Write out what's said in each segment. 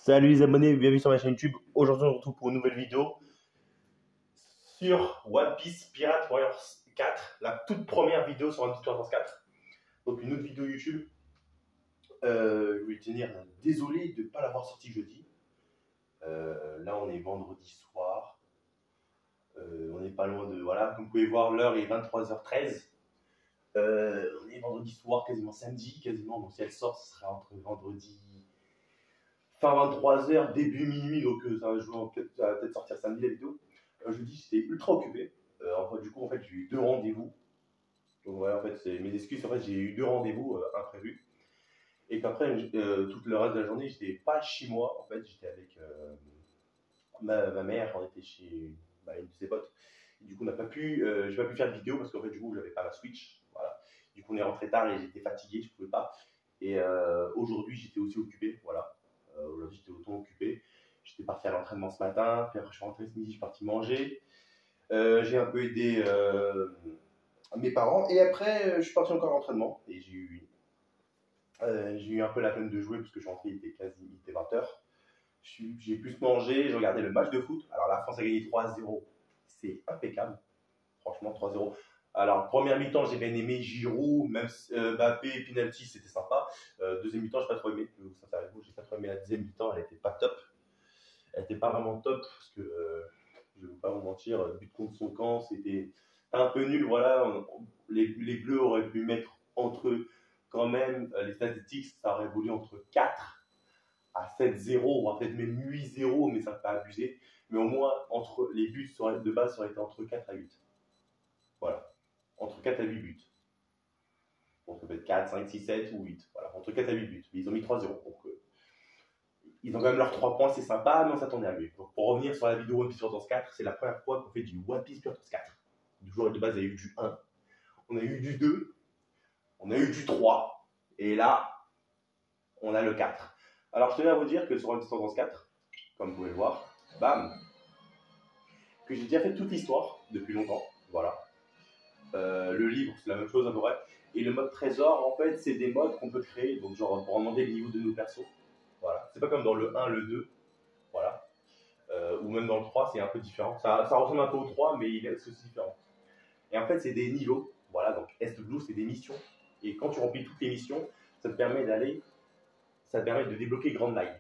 Salut les abonnés, bienvenue sur ma chaîne YouTube. Aujourd'hui on se retrouve pour une nouvelle vidéo sur One Piece Pirate Warriors 4, la toute première vidéo sur One Piece Pirate Warriors 4. Donc une autre vidéo YouTube. Je voulais tenir désolé de ne pas l'avoir sorti jeudi. Là on est vendredi soir. On n'est pas loin de... Voilà, comme vous pouvez voir, l'heure est 23h13. On est vendredi soir, quasiment samedi, quasiment. Donc si elle sort, ce sera entre vendredi... fin 23h, début minuit, donc ça va peut-être sortir samedi la vidéo. Jeudi, j'étais ultra occupé. Du coup, j'ai eu deux rendez-vous. Donc voilà, en fait, c'est mes excuses. En fait, j'ai eu deux rendez-vous imprévus. Et qu'après, tout le reste de la journée, j'étais pas chez moi. En fait, j'étais avec ma mère. On était chez une de ses potes. Et du coup, j'ai pas pu faire de vidéo parce qu'en fait, du coup, j'avais pas ma Switch. Voilà. Du coup, on est rentré tard et j'étais fatigué, je pouvais pas. Et aujourd'hui, j'étais aussi occupé. Voilà. Aujourd'hui, j'étais autant occupé. J'étais parti à l'entraînement ce matin, puis après je suis rentré ce midi, je suis parti manger. J'ai un peu aidé mes parents, et après je suis parti encore à l'entraînement, et j'ai eu un peu la flemme de jouer, parce que je suis rentré, il était 20h. J'ai pu se manger, j'ai regardé le match de foot. Alors la France a gagné 3-0, c'est impeccable, franchement 3-0. Alors, première mi-temps, j'ai bien aimé Giroud, même Mbappé, penalty, c'était sympa. Deuxième mi-temps, j'ai pas trop aimé. J'ai pas trop aimé la deuxième mi-temps, elle était pas top. Elle était pas vraiment top parce que je vais pas vous mentir, but contre son camp, c'était un peu nul. Voilà, les Bleus auraient pu mettre entre eux quand même les statistiques, ça aurait évolué entre 4 à 7-0, voire peut-être même 8-0, mais ça peut pas abuser. Mais au moins, entre les buts de base, ça aurait été entre 4 à 8. Voilà. Entre 4 à 8 buts. Donc ça peut être 4, 5, 6, 7 ou 8. Voilà, entre 4 à 8 buts. Mais ils ont mis 3-0. Donc ils ont quand même leurs 3 points, c'est sympa, mais on s'attendait à mieux. Donc pour revenir sur la vidéo One Piece Pirate 4, c'est la première fois qu'on fait du One Piece Pirate 4. Du jour de base, il y a eu du 1. On a eu du 2. On a eu du 3. Et là, on a le 4. Alors je tenais à vous dire que sur One Piece Pirate 4, comme vous pouvez le voir, bam, que j'ai déjà fait toute l'histoire depuis longtemps. Voilà. Le livre, c'est la même chose à peu près. Et le mode trésor, en fait, c'est des modes qu'on peut créer, donc genre pour demander le niveau de nos persos. Voilà. C'est pas comme dans le 1, le 2, voilà. Ou même dans le 3, c'est un peu différent. Ça ressemble un peu au 3, mais il est aussi différent. Et en fait, c'est des niveaux. Voilà, donc Est Blue, c'est des missions. Et quand tu remplis toutes les missions, ça te permet de débloquer Grand Line.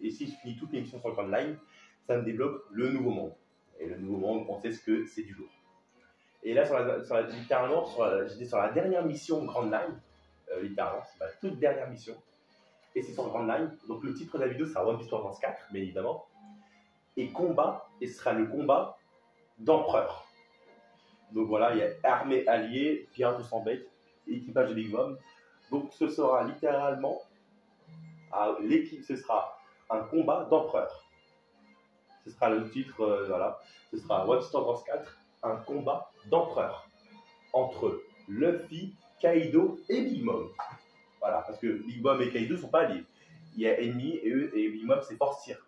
Et si je finis toutes les missions sur Grand Line, ça me débloque le nouveau monde. Et le nouveau monde, on sait ce que c'est du lourd. Et là, littéralement, j'étais sur la dernière mission Grand Line. Littéralement, c'est ma toute dernière mission. Et c'est sur Grand Line. Donc le titre de la vidéo sera One Piece Pirate 4, bien évidemment. Et ce sera le combat d'empereur. Donc voilà, il y a armée alliée, pirates sans bête, équipage de Big Mom. Donc ce sera littéralement, ce sera un combat d'empereur. Ce sera le titre, voilà. Ce sera One Piece Pirate 4, un combat d'empereur entre Luffy, Kaido et Big Mom. Voilà, parce que Big Mom et Kaido ne sont pas alliés. Il y a ennemi et Big Mom, c'est Force Tir.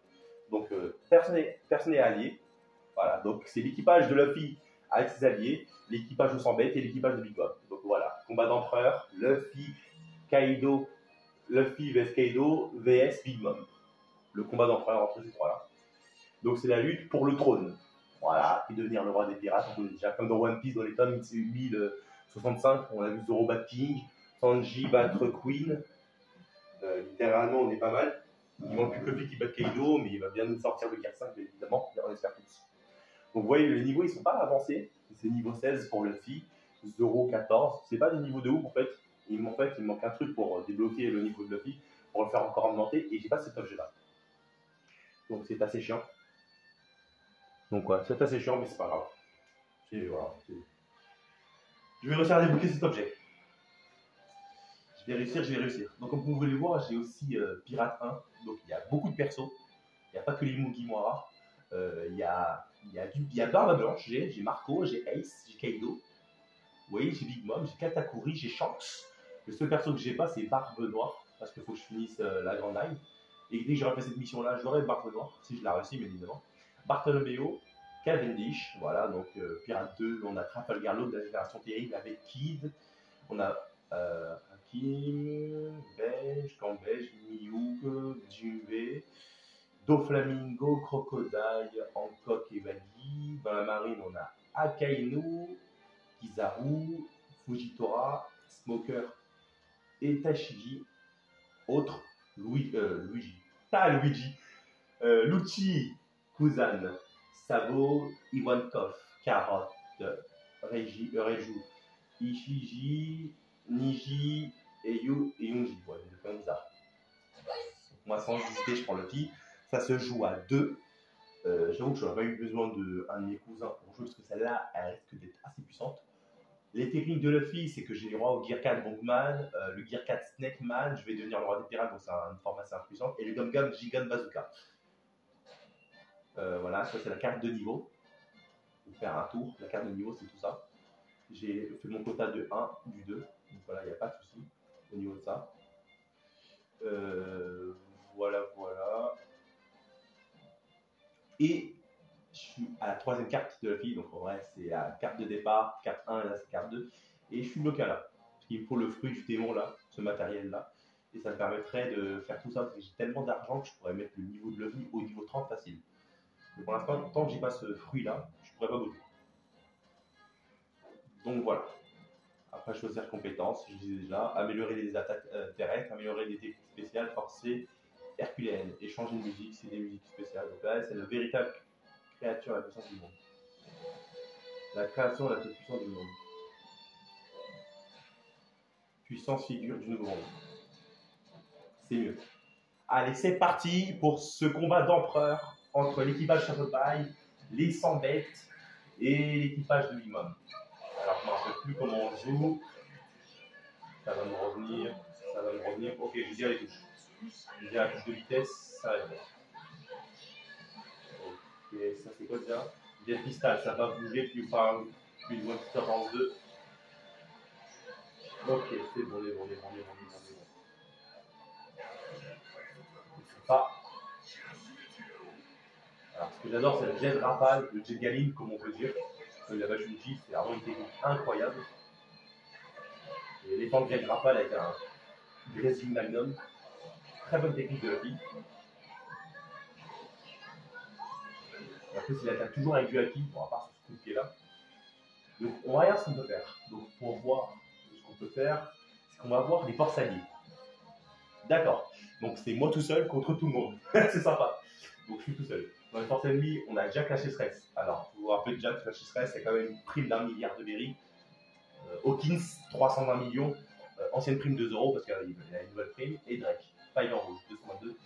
Donc personne n'est allié. Voilà, donc c'est l'équipage de Luffy avec ses alliés, l'équipage de Sambet et l'équipage de Big Mom. Donc voilà, combat d'empereur, Luffy vs Kaido vs Big Mom. Le combat d'empereur entre ces trois-là. Donc c'est la lutte pour le trône. Voilà, et devenir le roi des pirates. On déjà comme dans One Piece, dans les tomes 1065, on a vu Zoro battre King, Sanji battre Queen. Littéralement, on est pas mal. Il manque plus que Luffy qui bat Kaido, mais il va bien nous sortir le 4-5, évidemment, on espère tous. Donc vous voyez, les niveaux, ils sont pas avancés. C'est niveau 16 pour Luffy, Zoro 14. C'est pas des niveaux de ouf, en fait. Il manque un truc pour débloquer le niveau de Luffy, pour le faire encore augmenter, et j'ai pas cet objet-là. Donc c'est assez chiant. Donc ouais, c'est assez chiant, mais c'est pas grave. Voilà, je vais réussir à débloquer cet objet. Je vais réussir. Donc comme vous pouvez le voir, j'ai aussi Pirate 1. Donc il y a beaucoup de persos. Il n'y a pas que les Mugiwara. Il y a Barbe Blanche, j'ai Marco, j'ai Ace, j'ai Kaido. Vous voyez, j'ai Big Mom, j'ai Katakuri, j'ai Shanks. Le seul perso que j'ai pas, c'est Barbe Noire, parce qu'il faut que je finisse la Grande Line. Et dès que j'aurai fait cette mission-là, j'aurai Barbe Noire, si je la réussis, bien évidemment. Bartholoméo, Cavendish, voilà, donc Pirate 2, on a Trafalgar Law de la génération terrible avec Kid. On a Hakim, Beige, Cambège, Miyug, Jinbei. Doflamingo, Crocodile, Hancock et Wally. Dans la marine, on a Akainu, Kizaru, Fujitora, Smoker et Tashigi. Autres, Luigi. Lucci, Kuzan, Sabo, Ivankov, Carotte, Reiju, Ishiji, Niji et Yunji. Ouais, c'est quand même bizarre. Moi, sans hésiter, je prends le petit. Ça se joue à 2. J'avoue que je n'aurais pas eu besoin d'un de mes cousins pour jouer parce que celle-là, elle risque d'être assez puissante. Les techniques de Luffy, c'est que j'ai le droit au Gear 4 Bongman, le Gear 4 Snake Man, je vais devenir le roi des pirates, donc c'est une forme assez impuissante, et le Gum Gum Gigan Bazooka. Voilà, ça c'est la carte de niveau. Pour faire un tour, la carte de niveau c'est tout ça. J'ai fait mon quota de 1, du 2, donc voilà, il n'y a pas de souci au niveau de ça. Voilà. Et je suis à la 3e carte de Luffy, donc en vrai c'est la carte de départ, carte 1 et là c'est carte 2. Et je suis bloqué là. Parce qu'il me faut le fruit du démon là, ce matériel là. Et ça me permettrait de faire tout ça parce que j'ai tellement d'argent que je pourrais mettre le niveau de Luffy au niveau 30 facile. Mais pour l'instant, tant que j'ai pas ce fruit là, je pourrais pas goûter. Donc voilà. Après choisir compétences, je disais déjà, améliorer les attaques terrestres, améliorer les techniques spéciales, forcer, herculéennes et changer de musique, c'est des musiques spéciales. Donc là c'est le véritable créature la plus puissante du monde. La création la plus puissante du monde. Puissance figure du nouveau monde. C'est mieux. Allez, c'est parti pour ce combat d'empereur entre l'équipage Château de Paille, les 100 bêtes et l'équipage de Limon. Alors, je ne me rappelle plus comment on joue. Ça va me revenir. Ok, je vais dire les touches. Je vais dire la touche de vitesse, ça va être bon. Ok, ça c'est quoi déjà? Jet Pistol, ça va bouger, puis une One Stop en 2. Ok, c'est bon, les bon. Pas. Alors, ce que j'adore, c'est le jet rafale, le jet galine, comme on peut dire. La vache Uji, c'est vraiment une technique incroyable. Et les pentes jet rafale avec un Grazing Magnum. Très bonne technique de Luffy. En plus, il attaque toujours avec du haki, on va pas sur ce coup de pied là. Donc, on va regarder ce qu'on peut faire. Donc, pour voir ce qu'on peut faire, c'est qu'on va voir les forces alliées. D'accord. Donc, c'est moi tout seul contre tout le monde. C'est sympa. Donc, je suis tout seul. Dans les forces ennemies, on a Jack Lâché Stress. Alors, vous vous rappelez de Jack Lâché Stress, c'est quand même une prime d'1 milliard de berry. Hawkins, 320 millions. Ancienne prime de 0 parce qu'il y a une nouvelle prime. Et Drake, Fire Rouge, 222.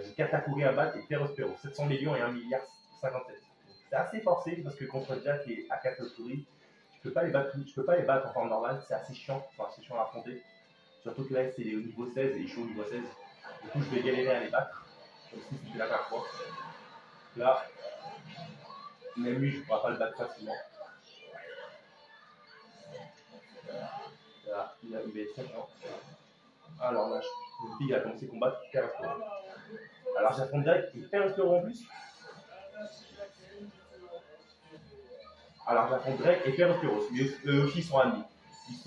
J'ai Katakuri à battre et Perospero, 700 millions et 1 milliard 57. C'est assez forcé parce que contre Jack et Akatsuri, je peux pas les battre en forme normale, c'est assez chiant à affronter. Surtout que là c'est au niveau 16 et ils sont au niveau 16. Du coup je vais galérer à les battre, comme si c'était la première fois. Là, même lui je ne pourrai pas le battre facilement. Là, il va être très chiant. Alors là, le fille a commencé à combattre Perospero. Alors j'affronte Jack et Perospero en plus. Alors j'affronte Drake et Perospero, mais eux aussi sont ennemis. Ils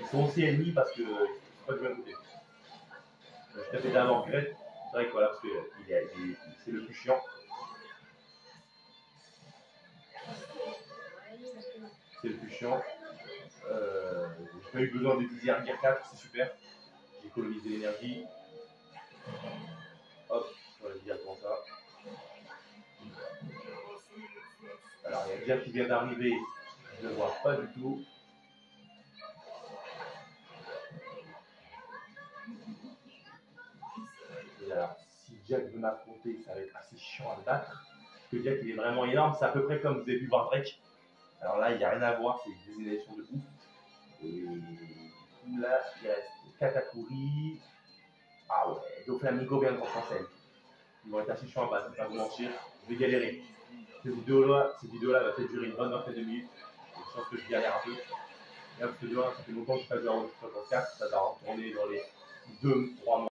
sont aussi ennemis parce que c'est pas du même côté. Je tapais d'abord Drake, voilà, parce que c'est le plus chiant. C'est le plus chiant. J'ai pas eu besoin de viser un Gear 4, c'est super. J'ai économisé l'énergie. Hop, on va le dire comme ça. Alors il y a déjà qui vient d'arriver, je ne le vois pas du tout. Et alors si Jack veut m'affronter, ça va être assez chiant à me battre. Parce que Jack il est vraiment énorme, c'est à peu près comme vous avez pu voir Drake. Alors là il n'y a rien à voir, c'est des élévations de ouf. Et là il reste Katakuri. Ah ouais, Doflamingo vient de rentrer en scène. Ils vont être assez chiants à battre, je ne vais pas vous mentir. Je vais galérer. Cette vidéo-là va peut-être durer une bonne vingtaine de minutes. Je pense que je galère un peu. Et là, parce que ça fait longtemps que je fais de la route 54, ça va retourner dans les 2-3 mois.